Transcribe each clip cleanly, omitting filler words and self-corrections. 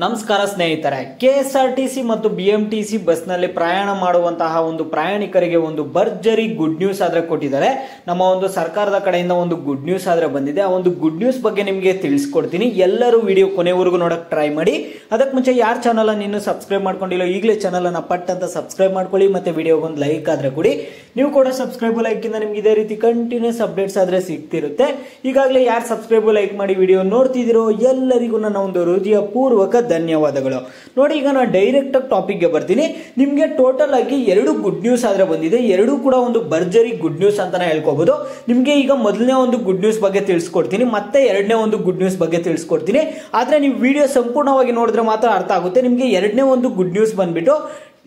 ನಮಸ್ಕಾರ ಸ್ನೇಹಿತರೆ, ಕೆಎಸ್ಆರ್ಟಿಸಿ ಮತ್ತು ಬಿಎಂಟಿಸಿ ಬಸ್ನಲ್ಲಿ ಪ್ರಯಾಣ ಮಾಡುವಂತಹ ಒಂದು ಪ್ರಯಾಣಿಕರಿಗೆ ಒಂದು ಭರ್ಜರಿ ಗುಡ್ ನ್ಯೂಸ್ ಆದ್ರೆ ಕೊಟ್ಟಿದ್ದಾರೆ. ನಮ್ಮ ಒಂದು ಸರ್ಕಾರದ ಕಡೆಯಿಂದ ಒಂದು ಗುಡ್ ನ್ಯೂಸ್ ಆದ್ರೆ ಬಂದಿದೆ. ಆ ಒಂದು ಗುಡ್ ನ್ಯೂಸ್ ಬಗ್ಗೆ ನಿಮಗೆ ತಿಳಿಸ್ಕೊಡ್ತೀನಿ. ಎಲ್ಲರೂ ವಿಡಿಯೋ ಕೊನೆವರೆಗೂ ನೋಡಕ್ ಟ್ರೈ ಮಾಡಿ. ಅದಕ್ಕೆ ಮುಂಚೆ ಯಾರ ಚಾನಲ್ ಅನ್ನು ಇನ್ನೂ ಸಬ್ಸ್ಕ್ರೈಬ್ ಮಾಡ್ಕೊಂಡಿಲ್ಲ ಈಗಲೇ ಚಾನಲ್ ಅನ್ನ ಪಟ್ ಅಂತ ಸಬ್ಸ್ಕ್ರೈಬ್ ಮಾಡ್ಕೊಳ್ಳಿ. ಮತ್ತೆ ವಿಡಿಯೋಗೆ ಒಂದು ಲೈಕ್ ಆದ್ರೆ ಕೊಡಿ. ನೀವು ಕೂಡ ಸಬ್ಸ್ಕ್ರೈಬ್ ಲೈಕ್ ಇಂದ ನಿಮ್ಗೆ ಇದೇ ರೀತಿ ಕಂಟಿನ್ಯೂಸ್ ಅಪ್ಡೇಟ್ಸ್ ಆದ್ರೆ ಸಿಗ್ತಿರುತ್ತೆ. ಈಗಾಗಲೇ ಯಾರು ಸಬ್ಸ್ಕ್ರೈಬ್ ಲೈಕ್ ಮಾಡಿ ವಿಡಿಯೋ ನೋಡ್ತಿದ್ದೀರೋ ಎಲ್ಲರಿಗೂ ನನ್ನ ಒಂದು ಹೃದಯ ಪೂರ್ವಕ ಧನ್ಯವಾದಗಳು. ನೋಡಿ, ಈಗ ನಾನು ಡೈರೆಕ್ಟ್ ಟಾಪಿಕ್ ಗೆ ಬರ್ತೀನಿ. ನಿಮ್ಗೆ ಟೋಟಲ್ ಆಗಿ ಎರಡು ಗುಡ್ ನ್ಯೂಸ್ ಆದ್ರೆ ಬಂದಿದೆ. ಎರಡೂ ಕೂಡ ಒಂದು ಭರ್ಜರಿ ಗುಡ್ ನ್ಯೂಸ್ ಅಂತಾನೆ ಹೇಳ್ಕೋಬಹುದು. ನಿಮ್ಗೆ ಈಗ ಮೊದಲನೇ ಒಂದು ಗುಡ್ ನ್ಯೂಸ್ ಬಗ್ಗೆ ತಿಳಿಸ್ಕೊಡ್ತೀನಿ, ಮತ್ತೆ ಎರಡನೇ ಒಂದು ಗುಡ್ ನ್ಯೂಸ್ ಬಗ್ಗೆ ತಿಳಿಸ್ಕೊಡ್ತೀನಿ. ಆದ್ರೆ ನೀವು ವಿಡಿಯೋ ಸಂಪೂರ್ಣವಾಗಿ ನೋಡಿದ್ರೆ ಮಾತ್ರ ಅರ್ಥ ಆಗುತ್ತೆ. ನಿಮ್ಗೆ ಎರಡನೇ ಒಂದು ಗುಡ್ ನ್ಯೂಸ್ ಬಂದ್ಬಿಟ್ಟು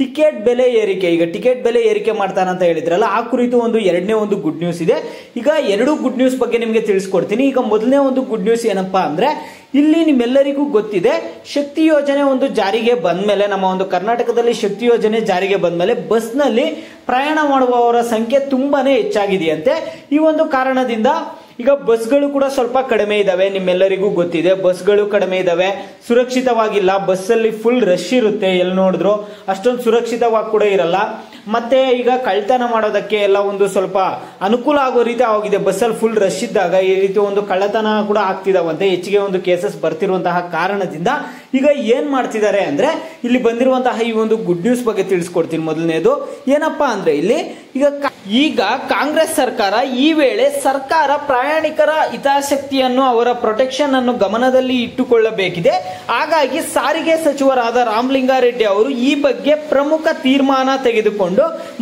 ಟಿಕೆಟ್ ಬೆಲೆ ಏರಿಕೆ. ಈಗ ಟಿಕೆಟ್ ಬೆಲೆ ಏರಿಕೆ ಮಾಡ್ತಾನೆ ಅಂತ ಹೇಳಿದ್ರಲ್ಲ, ಆ ಕುರಿತು ಒಂದು ಎರಡನೇ ಒಂದು ಗುಡ್ ನ್ಯೂಸ್ ಇದೆ. ಈಗ ಎರಡು ಗುಡ್ ನ್ಯೂಸ್ ಬಗ್ಗೆ ನಿಮಗೆ ತಿಳಿಸ್ಕೊಡ್ತೀನಿ. ಈಗ ಮೊದಲನೇ ಒಂದು ಗುಡ್ ನ್ಯೂಸ್ ಏನಪ್ಪಾ ಅಂದ್ರೆ, ಇಲ್ಲಿ ನಿಮ್ಮೆಲ್ಲರಿಗೂ ಗೊತ್ತಿದೆ, ಶಕ್ತಿ ಯೋಜನೆ ಒಂದು ಜಾರಿಗೆ ಬಂದ್ಮೇಲೆ, ನಮ್ಮ ಒಂದು ಕರ್ನಾಟಕದಲ್ಲಿ ಶಕ್ತಿ ಯೋಜನೆ ಜಾರಿಗೆ ಬಂದ್ಮೇಲೆ ಬಸ್ನಲ್ಲಿ ಪ್ರಯಾಣ ಮಾಡುವವರ ಸಂಖ್ಯೆ ತುಂಬಾನೇ ಹೆಚ್ಚಾಗಿದೆಯಂತೆ. ಈ ಒಂದು ಕಾರಣದಿಂದ ಈಗ ಬಸ್ಗಳು ಕೂಡ ಸ್ವಲ್ಪ ಕಡಿಮೆ ಇದಾವೆ. ನಿಮ್ಮೆಲ್ಲರಿಗೂ ಗೊತ್ತಿದೆ, ಬಸ್ಗಳು ಕಡಿಮೆ ಇದಾವೆ, ಸುರಕ್ಷಿತವಾಗಿಲ್ಲ. ಬಸ್ಸಲ್ಲಿ ಫುಲ್ ರಶ್ ಇರುತ್ತೆ, ಎಲ್ಲಿ ನೋಡಿದ್ರು ಅಷ್ಟೊಂದು ಸುರಕ್ಷಿತವಾಗಿ ಕೂಡ ಇರಲ್ಲ. ಮತ್ತೆ ಈಗ ಕಳ್ತನ ಮಾಡೋದಕ್ಕೆ ಎಲ್ಲ ಒಂದು ಸ್ವಲ್ಪ ಅನುಕೂಲ ಆಗೋ ರೀತಿ ಆಗಿದೆ. ಬಸ್ಸಲ್ಲಿ ಫುಲ್ ರಶ್ ಇದ್ದಾಗ ಈ ರೀತಿ ಒಂದು ಕಳ್ಳತನ ಕೂಡ ಆಗ್ತಿದಾವಂತೆ. ಹೆಚ್ಚಿಗೆ ಒಂದು ಕೇಸಸ್ ಬರ್ತಿರುವಂತಹ ಕಾರಣದಿಂದ ಈಗ ಏನ್ ಮಾಡ್ತಿದ್ದಾರೆ ಅಂದ್ರೆ, ಇಲ್ಲಿ ಬಂದಿರುವಂತಹ ಈ ಒಂದು ಗುಡ್ ನ್ಯೂಸ್ ಬಗ್ಗೆ ತಿಳಿಸ್ಕೊಡ್ತೀನಿ. ಮೊದಲನೇದು ಏನಪ್ಪಾ ಅಂದ್ರೆ, ಇಲ್ಲಿ ಈಗ ಕಾಂಗ್ರೆಸ್ ಸರ್ಕಾರ ಈ ವೇಳೆ ಸರ್ಕಾರ ಪ್ರಯಾಣಿಕರ ಹಿತಾಸಕ್ತಿಯನ್ನು, ಅವರ ಪ್ರೊಟೆಕ್ಷನ್ ಅನ್ನು ಗಮನದಲ್ಲಿ ಇಟ್ಟುಕೊಳ್ಳಬೇಕಿದೆ. ಹಾಗಾಗಿ ಸಾರಿಗೆ ಸಚಿವರಾದ ರಾಮಲಿಂಗಾರೆಡ್ಡಿ ಅವರು ಈ ಬಗ್ಗೆ ಪ್ರಮುಖ ತೀರ್ಮಾನ ತೆಗೆದುಕೊಂಡು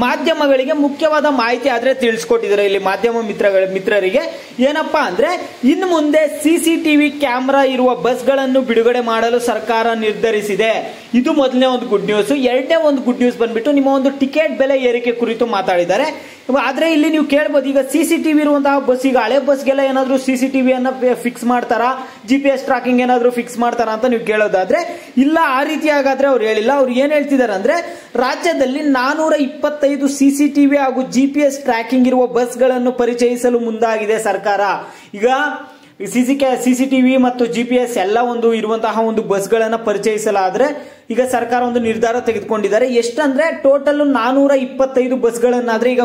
ಮಾಧ್ಯಮಗಳಿಗೆ ಮುಖ್ಯವಾದ ಮಾಹಿತಿ ಆದ್ರೆ ತಿಳಿಸ್ಕೊಟ್ಟಿದ್ದಾರೆ. ಇಲ್ಲಿ ಮಾಧ್ಯಮ ಮಿತ್ರರಿಗೆ ಏನಪ್ಪಾ ಅಂದ್ರೆ, ಇನ್ನು ಮುಂದೆ ಸಿಸಿಟಿವಿ ಕ್ಯಾಮೆರಾ ಇರುವ ಬಸ್ಗಳನ್ನು ಬಿಡುಗಡೆ ಮಾಡಲು ಸರ್ಕಾರ ನಿರ್ಧರಿಸಿದೆ. ಇದು ಮೊದಲನೇ ಒಂದು ಗುಡ್ ನ್ಯೂಸ್. ಎರಡನೇ ಒಂದು ಗುಡ್ ನ್ಯೂಸ್ ಬಂದ್ಬಿಟ್ಟು ನಿಮ್ಮ ಒಂದು ಟಿಕೆಟ್ ಬೆಲೆ ಏರಿಕೆ ಕುರಿತು ಮಾತಾಡಿದ್ದಾರೆ. ಆದ್ರೆ ಇಲ್ಲಿ ನೀವು ಕೇಳಬಹುದು, ಈಗ ಸಿಸಿಟಿವಿ ಇರುವಂತಹ ಬಸ್, ಈಗ ಹಳೆ ಬಸ್ಗೆಲ್ಲ ಏನಾದ್ರು ಸಿಸಿಟಿವಿ ಅನ್ನ ಫಿಕ್ಸ್ ಮಾಡ್ತಾರಾ, GPS ಟ್ರಾಕಿಂಗ್ ಏನಾದ್ರು ಫಿಕ್ಸ್ ಮಾಡ್ತಾರಾ ಅಂತ ನೀವು ಕೇಳೋದಾದ್ರೆ ಇಲ್ಲ, ಆ ರೀತಿ ಹಾಗಾದ್ರೆ ಅವ್ರು ಹೇಳಿಲ್ಲ. ಅವ್ರು ಏನ್ ಹೇಳ್ತಿದ್ದಾರೆ ಅಂದ್ರೆ, ರಾಜ್ಯದಲ್ಲಿ 425 ಸಿಸಿಟಿವಿ ಹಾಗೂ GPS ಟ್ರ್ಯಾಕಿಂಗ್ ಇರುವ ಬಸ್ಗಳನ್ನು ಪರಿಚಯಿಸಲು ಮುಂದಾಗಿದೆ ಸರ್ಕಾರ. ಈಗ ಸಿಸಿಟಿವಿ ಮತ್ತು GPS ಎಲ್ಲ ಒಂದು ಇರುವಂತಹ ಒಂದು ಬಸ್ಗಳನ್ನ ಪರಿಚಯಿಸಲಾದ್ರೆ ಈಗ ಸರ್ಕಾರ ಒಂದು ನಿರ್ಧಾರ ತೆಗೆದುಕೊಂಡಿದ್ದಾರೆ. ಎಷ್ಟಂದ್ರೆ ಟೋಟಲ್ 425 ಬಸ್ಗಳನ್ನಾದ್ರೆ ಈಗ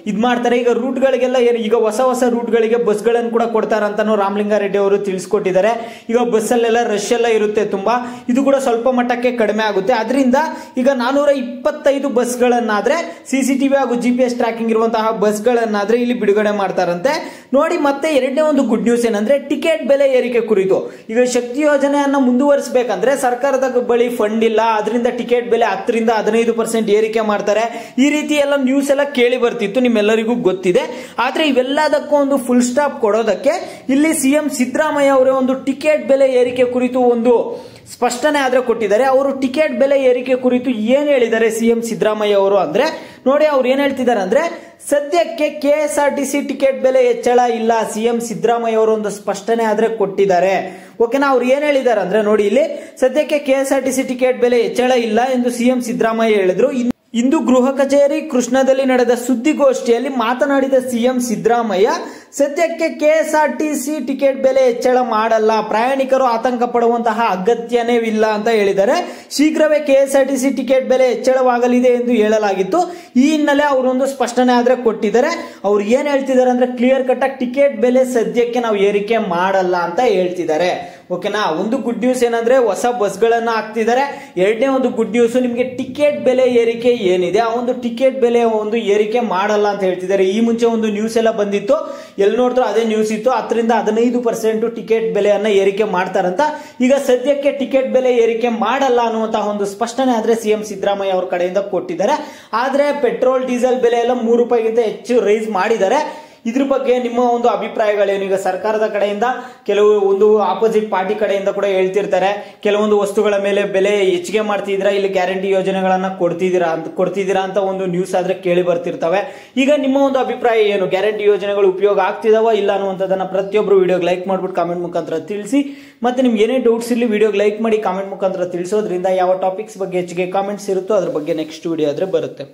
ಇದ್ ಮಾಡ್ತಾರೆ. ಈಗ ರೂಟ್ಗಳಿಗೆಲ್ಲ ಈಗ ಹೊಸ ರೂಟ್ಗಳಿಗೆ ಬಸ್ಗಳನ್ನು ಕೂಡ ಕೊಡ್ತಾರೆ ಅಂತಾನು ರಾಮಲಿಂಗಾರೆಡ್ಡಿ ಅವರು ತಿಳಿಸ್ಕೊಟ್ಟಿದ್ದಾರೆ. ಈಗ ಬಸ್ಸಲ್ಲೆಲ್ಲ ರಶ್ ಎಲ್ಲ ಇರುತ್ತೆ ತುಂಬಾ, ಇದು ಕೂಡ ಸ್ವಲ್ಪ ಮಟ್ಟಕ್ಕೆ ಕಡಿಮೆ ಆಗುತ್ತೆ. ಅದರಿಂದ ಈಗ 425 ಬಸ್ಗಳನ್ನಾದ್ರೆ ಸಿಸಿಟಿವಿ ಹಾಗೂ GPS ಟ್ರ್ಯಾಕಿಂಗ್ ಇರುವಂತಹ ಬಸ್ಗಳನ್ನಾದ್ರೆ ಇಲ್ಲಿ ಬಿಡುಗಡೆ ಮಾಡ್ತಾರಂತೆ. ನೋಡಿ, ಮತ್ತೆ ಎರಡನೇ ಒಂದು ಗುಡ್ ನ್ಯೂಸ್ ಏನಂದ್ರೆ, ಟಿಕೆಟ್ ಬೆಲೆ ಏರಿಕೆ ಕುರಿತು. ಈಗ ಶಕ್ತಿ ಯೋಜನೆಯನ್ನ ಮುಂದುವರಿಸಬೇಕಂದ್ರೆ ಸರ್ಕಾರದ ಬಳಿ ಫಂಡ್ ಇಲ್ಲ, ಅದರಿಂದ ಟಿಕೆಟ್ ಬೆಲೆ 10 ರಿಂದ 15% ಏರಿಕೆ ಮಾಡ್ತಾರೆ. ಈ ರೀತಿ ಎಲ್ಲ ನ್ಯೂಸ್ ಎಲ್ಲ ಕೇಳಿ ಬರ್ತಿತ್ತು, ನಿಮ್ಮೆಲ್ಲರಿಗೂ ಗೊತ್ತಿದೆ. ಆದ್ರೆ ಇವೆಲ್ಲದಕ್ಕೂ ಒಂದು ಫುಲ್ ಸ್ಟಾಪ್ ಕೊಡೋದಕ್ಕೆ ಇಲ್ಲಿ ಸಿಎಂ ಸಿದ್ದರಾಮಯ್ಯ ಅವರೇ ಒಂದು ಟಿಕೆಟ್ ಬೆಲೆ ಏರಿಕೆ ಕುರಿತು ಒಂದು ಸ್ಪಷ್ಟನೆ ಆದ್ರೆ ಕೊಟ್ಟಿದ್ದಾರೆ. ಅವರು ಟಿಕೆಟ್ ಬೆಲೆ ಏರಿಕೆ ಕುರಿತು ಏನ್ ಹೇಳಿದ್ದಾರೆ ಸಿಎಂ ಸಿದ್ದರಾಮಯ್ಯ ಅವರು ಅಂದ್ರೆ, ನೋಡಿ ಅವ್ರು ಏನ್ ಹೇಳ್ತಿದ್ದಾರೆ ಅಂದ್ರೆ, ಸದ್ಯಕ್ಕೆ ಕೆಎಸ್ಆರ್ಟಿಸಿ ಟಿಕೆಟ್ ಬೆಲೆ ಹೆಚ್ಚಳ ಇಲ್ಲ. ಸಿಎಂ ಸಿದ್ದರಾಮಯ್ಯ ಅವರು ಒಂದು ಸ್ಪಷ್ಟನೆ ಆದ್ರೆ ಕೊಟ್ಟಿದ್ದಾರೆ. ಓಕೆನಾ? ಅವ್ರು ಏನ್ ಹೇಳಿದ್ದಾರೆ ಅಂದ್ರೆ, ನೋಡಿ ಇಲ್ಲಿ ಸದ್ಯಕ್ಕೆ ಕೆಎಸ್ಆರ್ಟಿಸಿ ಟಿಕೆಟ್ ಬೆಲೆ ಹೆಚ್ಚಳ ಇಲ್ಲ ಎಂದು ಸಿಎಂ ಸಿದ್ದರಾಮಯ್ಯ ಹೇಳಿದ್ರು. ಇಂದು ಗೃಹ ಕಚೇರಿ ಕೃಷ್ಣದಲ್ಲಿ ನಡೆದ ಸುದ್ದಿಗೋಷ್ಠಿಯಲ್ಲಿ ಮಾತನಾಡಿದ ಸಿಎಂ ಸಿದ್ದರಾಮಯ್ಯ, ಸದ್ಯಕ್ಕೆ ಕೆಎಸ್ಆರ್ಟಿಸಿ ಟಿಕೆಟ್ ಬೆಲೆ ಹೆಚ್ಚಳ ಮಾಡಲ್ಲ, ಪ್ರಯಾಣಿಕರು ಆತಂಕ ಪಡುವಂತಹ ಅಗತ್ಯನೇ ಇಲ್ಲ ಅಂತ ಹೇಳಿದ್ದಾರೆ. ಶೀಘ್ರವೇ ಕೆಎಸ್ಆರ್ಟಿಸಿ ಟಿಕೆಟ್ ಬೆಲೆ ಹೆಚ್ಚಳವಾಗಲಿದೆ ಎಂದು ಹೇಳಲಾಗಿತ್ತು. ಈ ಹಿನ್ನೆಲೆ ಅವರೊಂದು ಸ್ಪಷ್ಟನೆ ಆದ್ರೆ ಕೊಟ್ಟಿದ್ದಾರೆ. ಅವ್ರು ಏನ್ ಹೇಳ್ತಿದ್ದಾರೆ ಅಂದ್ರೆ, ಕ್ಲಿಯರ್ ಕಟ್ ಆಗಿ ಟಿಕೆಟ್ ಬೆಲೆ ಸದ್ಯಕ್ಕೆ ನಾವು ಏರಿಕೆ ಮಾಡಲ್ಲ ಅಂತ ಹೇಳ್ತಿದ್ದಾರೆ. ಓಕೆನಾ? ಒಂದು ಗುಡ್ ನ್ಯೂಸ್ ಏನಂದ್ರೆ, ಹೊಸ ಬಸ್ಗಳನ್ನ ಹಾಕ್ತಿದ್ದಾರೆ. ಎರಡನೇ ಒಂದು ಗುಡ್ ನ್ಯೂಸ್, ನಿಮ್ಗೆ ಟಿಕೆಟ್ ಬೆಲೆ ಏರಿಕೆ ಏನಿದೆ ಆ ಒಂದು ಟಿಕೆಟ್ ಬೆಲೆ ಒಂದು ಏರಿಕೆ ಮಾಡಲ್ಲ ಅಂತ ಹೇಳ್ತಿದ್ದಾರೆ. ಈ ಮುಂಚೆ ಒಂದು ನ್ಯೂಸ್ ಎಲ್ಲ ಬಂದಿತ್ತು, ಎಲ್ಲಿ ನೋಡಿದ್ರು ಅದೇ ನ್ಯೂಸ್ ಇತ್ತು, 10 ರಿಂದ 15% ಟಿಕೆಟ್ ಬೆಲೆಯನ್ನ ಏರಿಕೆ ಮಾಡ್ತಾರಂತ. ಈಗ ಸದ್ಯಕ್ಕೆ ಟಿಕೆಟ್ ಬೆಲೆ ಏರಿಕೆ ಮಾಡಲ್ಲ ಅನ್ನುವಂತಹ ಒಂದು ಸ್ಪಷ್ಟನೆ ಆದ್ರೆ ಸಿಎಂ ಸಿದ್ದರಾಮಯ್ಯ ಅವ್ರ ಕಡೆಯಿಂದ ಕೊಟ್ಟಿದ್ದಾರೆ. ಆದ್ರೆ ಪೆಟ್ರೋಲ್ ಡೀಸೆಲ್ ಬೆಲೆ ಎಲ್ಲ ₹3ಗಿಂತ ಹೆಚ್ಚು ರೈಸ್ ಮಾಡಿದ್ದಾರೆ. ಇದ್ರ ಬಗ್ಗೆ ನಿಮ್ಮ ಒಂದು ಅಭಿಪ್ರಾಯಗಳೇನು? ಈಗ ಸರ್ಕಾರದ ಕಡೆಯಿಂದ ಕೆಲವು ಒಂದು ಆಪೋಸಿಟ್ ಪಾರ್ಟಿ ಕಡೆಯಿಂದ ಕೂಡ ಹೇಳ್ತಿರ್ತಾರೆ, ಕೆಲವೊಂದು ವಸ್ತುಗಳ ಮೇಲೆ ಬೆಲೆ ಹೆಚ್ಚಿಗೆ ಮಾಡ್ತಿದ್ದೀರಾ, ಇಲ್ಲಿ ಗ್ಯಾರಂಟಿ ಯೋಜನೆಗಳನ್ನ ಕೊಡ್ತಿದ್ದೀರಾ ಅಂತ ಒಂದು ನ್ಯೂಸ್ ಆದ್ರೆ ಕೇಳಿ ಬರ್ತಿರ್ತವೆ. ಈಗ ನಿಮ್ಮ ಒಂದು ಅಭಿಪ್ರಾಯ ಏನು? ಗ್ಯಾರಂಟಿ ಯೋಜನೆಗಳು ಉಪಯೋಗ ಆಗ್ತಿದಾವ ಇಲ್ಲ ಅನ್ನುವಂಥದ್ದನ್ನ ಪ್ರತಿಯೊಬ್ಬರು ವಿಡಿಯೋಗೆ ಲೈಕ್ ಮಾಡ್ಬಿಟ್ಟು ಕಾಮೆಂಟ್ ಮುಖಾಂತರ ತಿಳಿಸಿ. ಮತ್ತೆ ನಿಮ್ಗೆ ಏನೇ ಡೌಟ್ಸ್ ಇರಲಿ ವಿಡಿಯೋಗೆ ಲೈಕ್ ಮಾಡಿ ಕಾಮೆಂಟ್ ಮುಖಾಂತರ ತಿಳಿಸೋದ್ರಿಂದ ಯಾವ ಟಾಪಿಕ್ಸ್ ಬಗ್ಗೆ ಹೆಚ್ಚಿಗೆ ಕಾಮೆಂಟ್ಸ್ ಇರುತ್ತೋ ಅದ್ರ ಬಗ್ಗೆ ನೆಕ್ಸ್ಟ್ ವಿಡಿಯೋ ಆದ್ರೆ ಬರುತ್ತೆ.